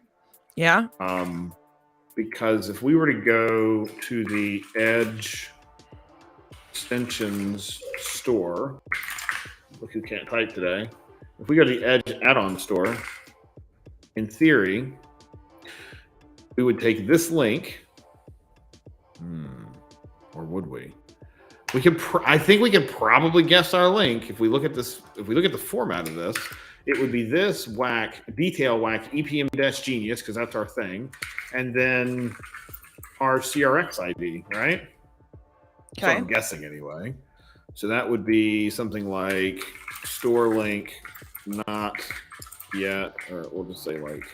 Yeah. Because if we were to go to the Edge extensions store, look who can't type today. If we go to the Edge add-on store, in theory, we would take this link, or would we? We could. I think we could probably guess our link if we look at this. If we look at the format of this, it would be this detail whack EPM-genius because that's our thing, and then our CRX ID, right? Okay. So I'm guessing anyway. So that would be something like store link not yet, or we'll just say like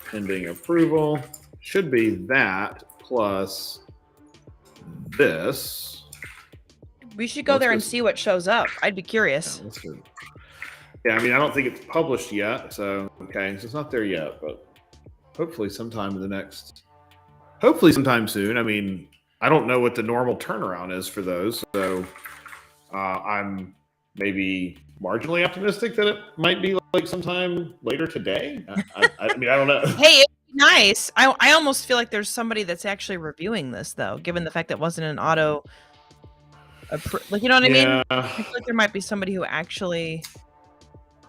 pending approval. Should be that plus this. We should go there and see what shows up. I'd be curious. Yeah, I mean, I don't think it's published yet, so okay, so it's not there yet, but hopefully sometime soon. I mean, I don't know what the normal turnaround is for those, so I'm maybe marginally optimistic that it might be like sometime later today. I mean, I don't know. Hey, it'd be nice. I almost feel like there's somebody that's actually reviewing this, though, given the fact that it wasn't an auto. Like, you know what I mean? I feel like there might be somebody who actually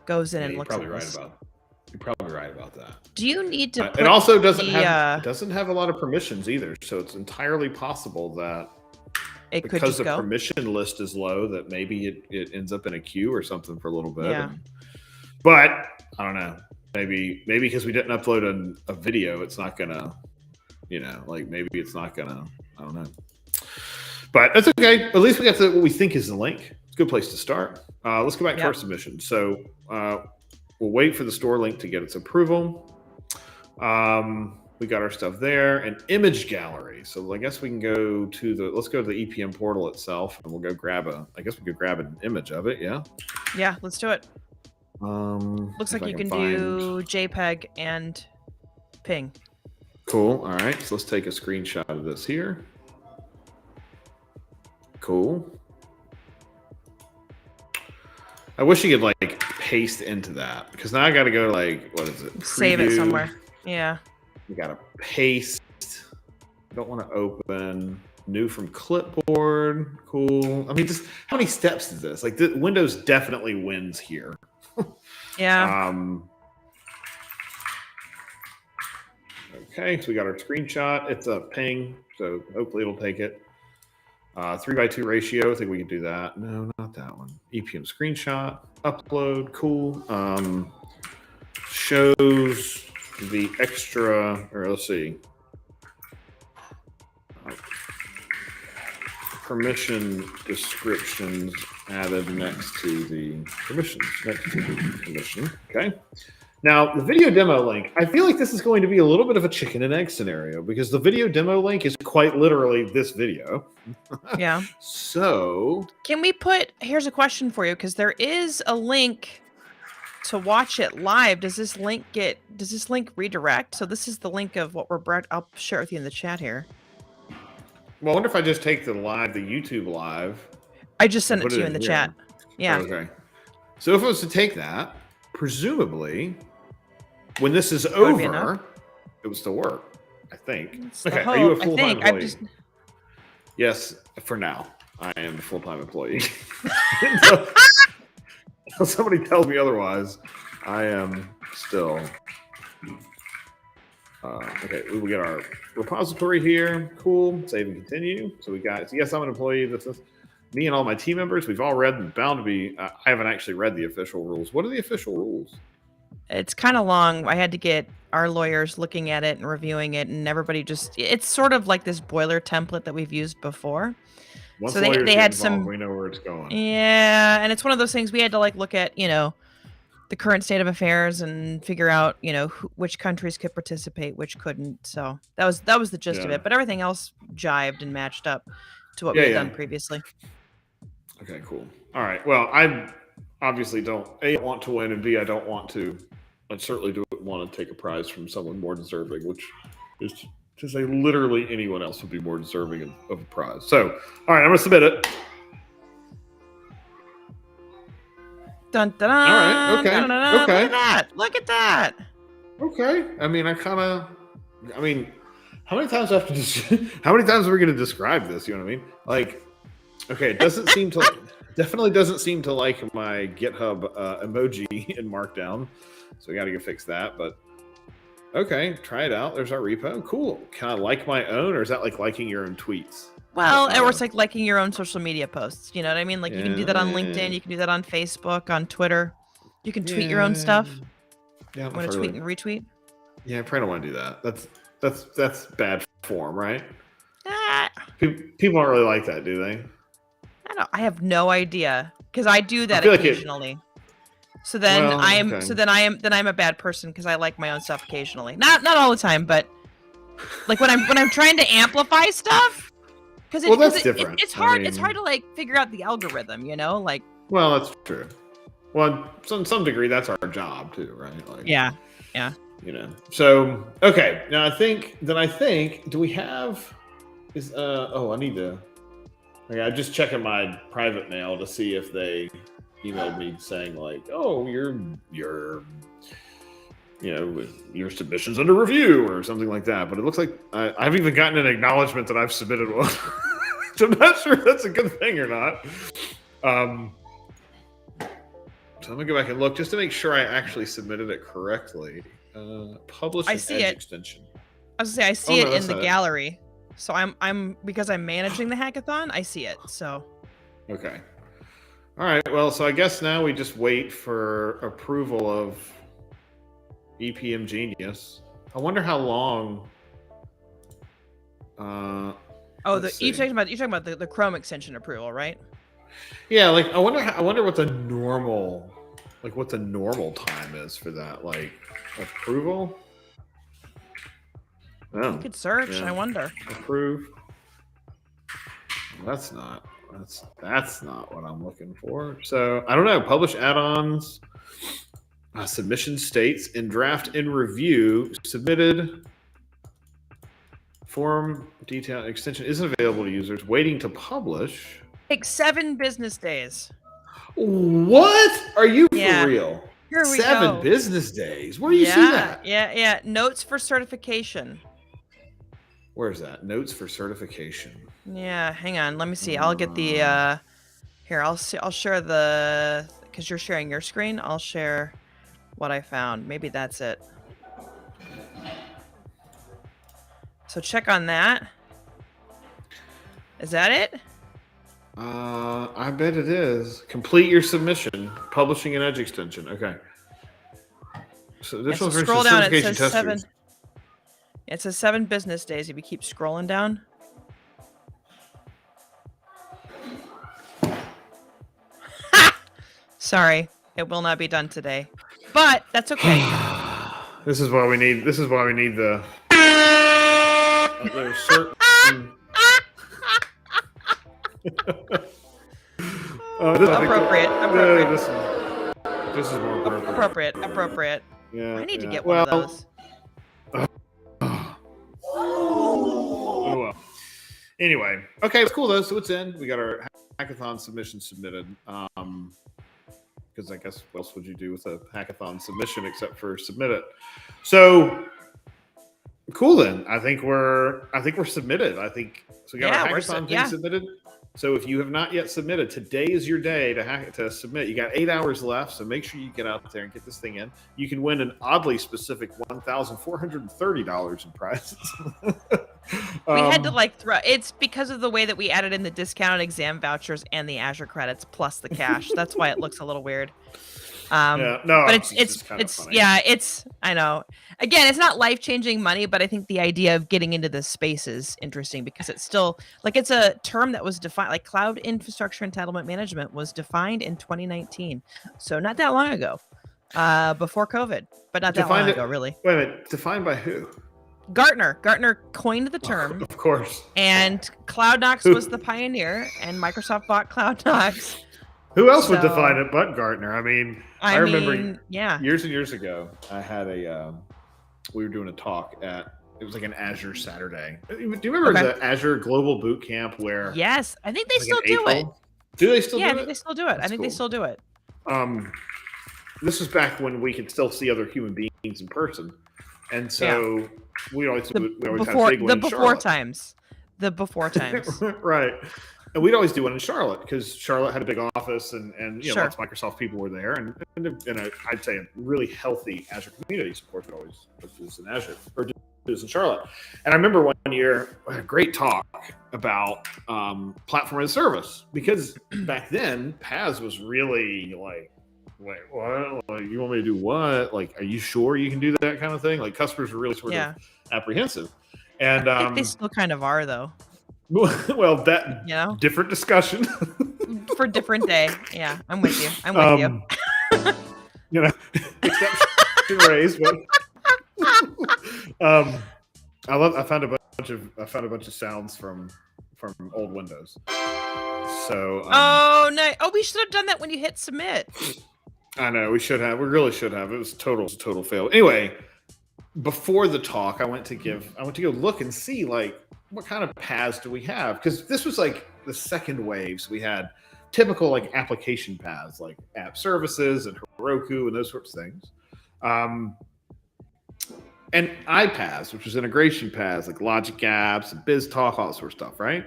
goes in and looks at this. You're probably right about that. Do you need to? It also doesn't have a lot of permissions either, so it's entirely possible that it could because the permission list is low, that maybe it ends up in a queue or something for a little bit. Yeah. But I don't know. Maybe because we didn't upload a video, it's not gonna, like maybe it's not gonna. I don't know. But that's okay. At least we got what we think is the link. It's a good place to start. Let's go back to our submission. So we'll wait for the store link to get its approval. We got our stuff there. An image gallery. So I guess we can go to let's go to the EPM portal itself, and we'll go grab we could grab an image of it. Yeah. Yeah, let's do it. Looks like you can do JPEG and ping. Cool. All right. So let's take a screenshot of this here. Cool. I wish you could like paste into that, because now I got to go what is it? Save it somewhere. Yeah. You got to paste. Don't want to open. New from clipboard. Cool. I mean, just how many steps is this? Like, Windows definitely wins here. Yeah. Okay, so we got our screenshot. It's a ping, so hopefully it'll take it. 3:2 ratio. I think we can do that. No, not that one. EPM screenshot. Upload. Cool. Shows the extra, or let's see. Permission descriptions added next to the permissions. Okay. Now, the video demo link, I feel like this is going to be a little bit of a chicken and egg scenario, because the video demo link is quite literally this video. Yeah. So can we here's a question for you, because there is a link to watch it live. Does this link redirect? So this is the link of what I'll share it with you in the chat here. Well, I wonder if I just take the YouTube live. I just sent it to you in the chat. Yeah. Oh, okay. So if I was to take that, presumably, when this is over, it would still work, I think. Okay, are you a full-time employee? Yes, for now. I am a full-time employee. Until somebody tells me otherwise, I am still... okay, we will get our repository here. Cool. Save and continue. So we got, yes, I'm an employee. This is me and all my team members. We've all read and bound to be. I haven't actually read the official rules. What are the official rules? It's kind of long. I had to get our lawyers looking at it and reviewing it, and everybody it's sort of like this boiler template that we've used before. Once so they had some. We know where it's going. Yeah, and it's one of those things we had to look at, the current state of affairs and figure out, which countries could participate, which couldn't. So that was the gist of it. But everything else jived and matched up to what we had done previously. Okay, cool. All right. Well, I obviously don't want to win, and B, I don't want to. I certainly don't want to take a prize from someone more deserving, which is to say literally anyone else would be more deserving of a prize. So, all right, I'm gonna submit it. Dun, dun, dun, all right. Okay. Dun, dun, dun. Okay. Look at that. Look at that. Okay. I mean, how many times have to? How many times are we going to describe this? You know what I mean? Like, okay, it doesn't seem to. Definitely doesn't seem to like my GitHub emoji in Markdown, so we got to go fix that. But okay, try it out. There's our repo. Cool. Can I like my own, or is that like liking your own tweets? Well, or it's like liking your own social media posts. You know what I mean? Like you can do that on LinkedIn. You can do that on Facebook, on Twitter. You can tweet your own stuff. Yeah, want to tweet and retweet? Yeah, I probably don't want to do that. That's bad form, right? Ah. People don't really like that, do they? I have no idea because I do that occasionally. So then I'm a bad person because I like my own stuff occasionally. Not all the time, but like when I'm trying to amplify stuff. Because it's hard. It's hard to like figure out the algorithm, you know, like. Well, that's true. Well, some degree, that's our job too, right? Like, yeah. You know. So okay, now I think. Do we have? I need to. Okay, I'm just checking my private mail to see if they emailed me saying like, oh, your submission's under review or something like that. But it looks like I've even gotten an acknowledgement that I've submitted one. So I'm not sure if that's a good thing or not. So I'm gonna go back and look just to make sure I actually submitted it correctly. Publish an edge extension. I was gonna say I see it in the gallery. So I'm because I'm managing the hackathon, I see it. So okay. All right. Well, so I guess now we just wait for approval of EPM Genius. I wonder how long. you're talking about the Chrome extension approval, right? Yeah, like I wonder what the normal time is for that, like approval. Oh, you could search. Yeah. I wonder. Approve. That's not what I'm looking for. So I don't know. Publish add-ons. Submission states in draft in review. Submitted. Form detail extension isn't available to users. Waiting to publish. Take 7 business days. What? Are you for real? Here we 7 go. business days. Where do you see that? Yeah. Notes for certification. Where is that? Notes for certification. Yeah, hang on. Let me see. I'll get the here. I'll share the because you're sharing your screen. I'll share what I found. Maybe that's it. So check on that. Is that it? I bet it is. Complete your submission. Publishing an edge extension. Okay. So this one's scroll down. It says 7. It says 7 business days. If you keep scrolling down. Sorry, it will not be done today, but that's okay. This is why we need the. There's certain. Appropriate. This is more appropriate. Appropriate. Yeah. I need to get one of those. Oh well. Anyway, okay, it's cool though. So it's in. We got our hackathon submission submitted. Because I guess what else would you do with a hackathon submission except for submit it? So cool then. I think we're submitted. So we got our hackathon thing submitted. So if you have not yet submitted, today is your day to submit. You got 8 hours left, so make sure you get out there and get this thing in. You can win an oddly specific $1,430 in prizes. We had to throw. It's because of the way that we added in the discounted exam vouchers and the Azure credits plus the cash. That's why it looks a little weird. But it's I know. Again, it's not life-changing money, but I think the idea of getting into this space is interesting because it's still it's a term that was defined, like cloud infrastructure entitlement management was defined in 2019. So not that long ago, before COVID, but not that long ago, really. Wait a minute, defined by who? Gartner coined the term. Of course. And CloudKnox was the pioneer, and Microsoft bought CloudKnox. Who else would So, define it but Gartner? I mean, I I remember mean, yeah. years and years ago, I had we were doing a talk it was like an Azure Saturday. Do you remember Okay. the Azure Global Boot Camp where Yes, I think they like in still do it. April? Do they still Yeah, I do think it? they still do it. I That's think they cool. still do it. This was back when we could still see other human beings in person, and so we always had a big one in before Charlotte. times. The before times. Right. And we'd always do one in Charlotte because Charlotte had a big office and Sure. lots of Microsoft people were there and I'd say a really healthy Azure community. So of course, it always was in Azure or it was in Charlotte. And I remember one year I had a great talk about platform as a service because back then PaaS was really like, wait, what? Like, you want me to do what? Like, are you sure you can do that kind of thing? Like customers were really sort of apprehensive. And I think they still kind of are though. Well, that different discussion for different day. Yeah, I'm with you. I'm with you. Exception raised, but I found a bunch of sounds from old Windows. So oh no! Oh, we should have done that when you hit submit. I know we should have. We really should have. It was total fail. Anyway, before the talk, I went to go look and see like what kind of PaaS do we have? Because this was like the second wave. So we had typical like application PaaS, like app services and Heroku and those sorts of things. And iPaaS, which was integration PaaS, like Logic Apps and BizTalk, all that sort of stuff, right?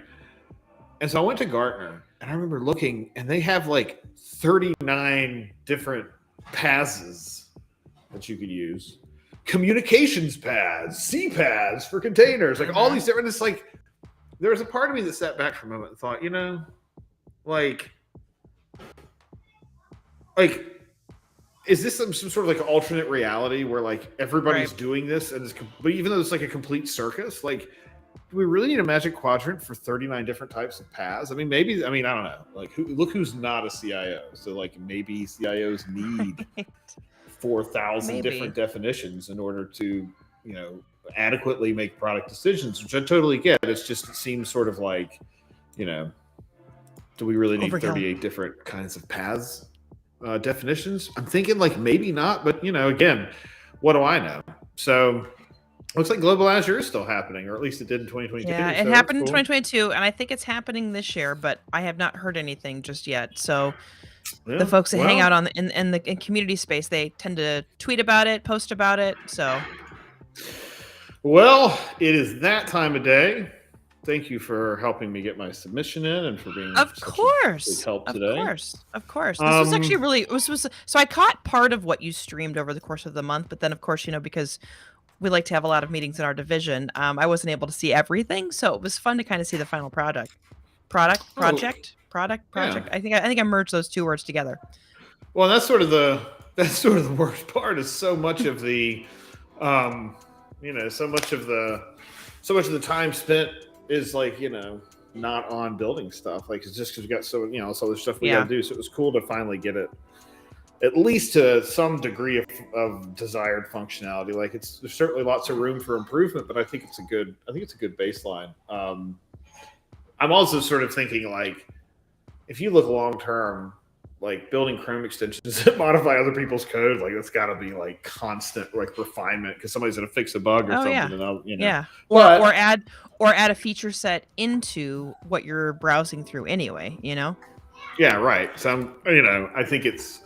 And so I went to Gartner and I remember looking and they have like 39 different PaaSes that you could use. Communications PaaS, CPaaS for containers, like all these different. It's like there was a part of me that sat back for a moment and thought, like, is this some sort of like alternate reality where like everybody's doing this and but even though it's like a complete circus, like, do we really need a magic quadrant for 39 different types of PaaS? I mean, maybe. I mean, I don't know. Like, look who's not a CIO. So like maybe CIOs need 4,000 different definitions in order to, adequately make product decisions, which I totally get. It seems sort of like, do we really need 38 different kinds of PaaS definitions? I'm thinking like maybe not, but again, what do I know? So looks like Global Azure is still happening, or at least it did in 2022. Yeah, it happened in 2022, and I think it's happening this year, but I have not heard anything just yet. So the folks that hang out in the community space, they tend to tweet about it, post about it. So, well, it is that time of day. Thank you for helping me get my submission in and for being of course big help today. Of course. This was actually really so I caught part of what you streamed over the course of the month, but then of course, because we like to have a lot of meetings in our division, I wasn't able to see everything, so it was fun to kind of see the final project. Project. Yeah. I think I merged those two words together. Well, that's sort of the worst part is so much of the so much of the time spent is like, not on building stuff. Like, it's just because we got so other stuff we got to do. So it was cool to finally get it at least to some degree of desired functionality. Like, there's certainly lots of room for improvement, but I think it's a good baseline. I'm also sort of thinking like, if you look long term, like building Chrome extensions that modify other people's code, like that's got to be like constant like refinement because somebody's gonna fix a bug or something. Yeah. And or add a feature set into what you're browsing through anyway. Yeah, right. So I think it's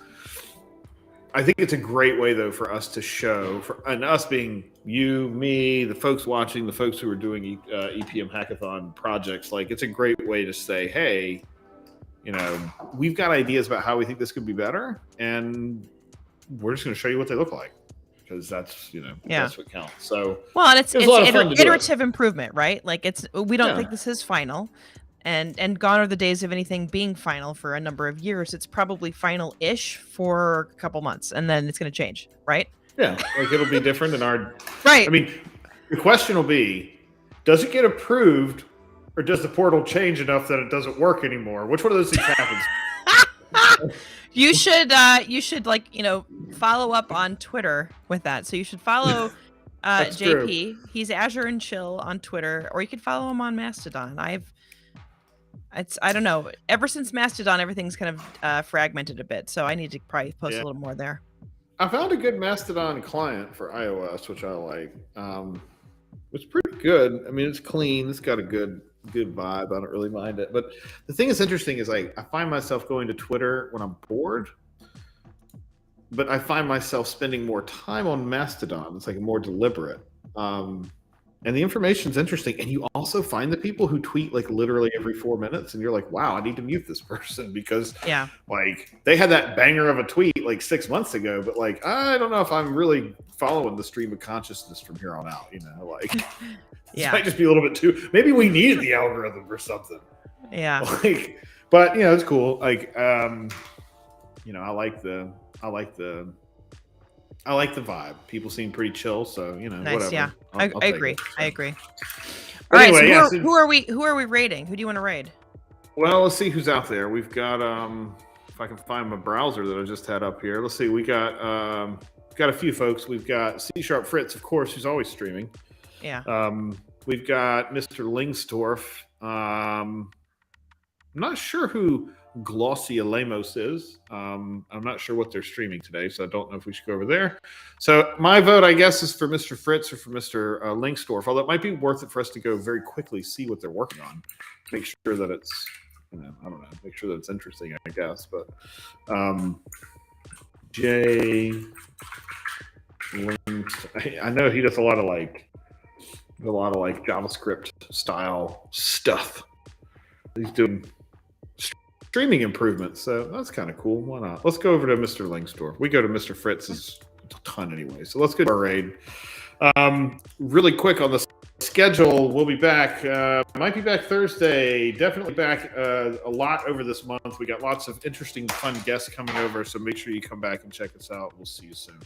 a great way though for us to show and us being you, me, the folks watching, the folks who are doing EPM hackathon projects. Like, it's a great way to say, hey, we've got ideas about how we think this could be better, and we're just going to show you what they look like because that's that's what counts. So and it's iterative improvement, right? Like, we don't think this is final. And gone are the days of anything being final for a number of years. It's probably final-ish for a couple months, and then it's going to change, right? Yeah, like it'll be different in our... Right. I mean, the question will be, does it get approved, or does the portal change enough that it doesn't work anymore? Which one of those things happens? You should follow up on Twitter with that. So you should follow JP. True. He's Azure and Chill on Twitter, or you can follow him on Mastodon. I don't know. Ever since Mastodon, everything's kind of fragmented a bit, so I need to probably post Yeah. a little more there. I found a good Mastodon client for iOS, which I like. It's pretty good. I mean, it's clean. It's got a good vibe. I don't really mind it. But the thing that's interesting is I find myself going to Twitter when I'm bored, but I find myself spending more time on Mastodon. It's like more deliberate. And the information's interesting. And you also find the people who tweet like literally every 4 minutes, and you're like, wow, I need to mute this person because like they had that banger of a tweet like 6 months ago, but like I don't know if I'm really following the stream of consciousness from here on out, you know, like it might just be a little bit too, maybe we needed the algorithm or something. Yeah. Like, but you know, it's cool. Like you know, I like the vibe. People seem pretty chill, so you know, nice, whatever. Yeah, I'll I take agree. it, so. I agree. But All anyway, right, so who are we raiding? Who do you want to raid? Well, let's see who's out there. We've got if I can find my browser that I just had up here. Let's see. We got a few folks. We've got C# Fritz, of course, who's always streaming. Yeah. We've got Mr. Lingstorf. I'm not sure who Glossia Lemos is. I'm not sure what they're streaming today, so I don't know if we should go over there. So my vote, I guess, is for Mr. Fritz or for Mr. Lingstorf, although it might be worth it for us to go very quickly, see what they're working on, make sure that it's, you know, I don't know, make sure that it's interesting, I guess. But Jay Links, I know he does a lot of like JavaScript style stuff. He's doing streaming improvements, so that's kind of cool. Why not? Let's go over to Mr. Lingstorf. We go to Mr. Fritz's a ton anyway, so let's go to our raid. Really quick on the schedule, we'll be back. Might be back Thursday. Definitely back a lot over this month. We got lots of interesting, fun guests coming over, so make sure you come back and check us out. We'll see you soon.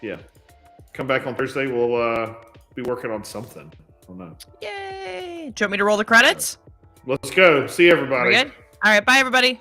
Yeah, come back on Thursday. We'll be working on something. I don't know. Yay! Do you want me to roll the credits? Let's go. See everybody. We're good? All right. Bye, everybody.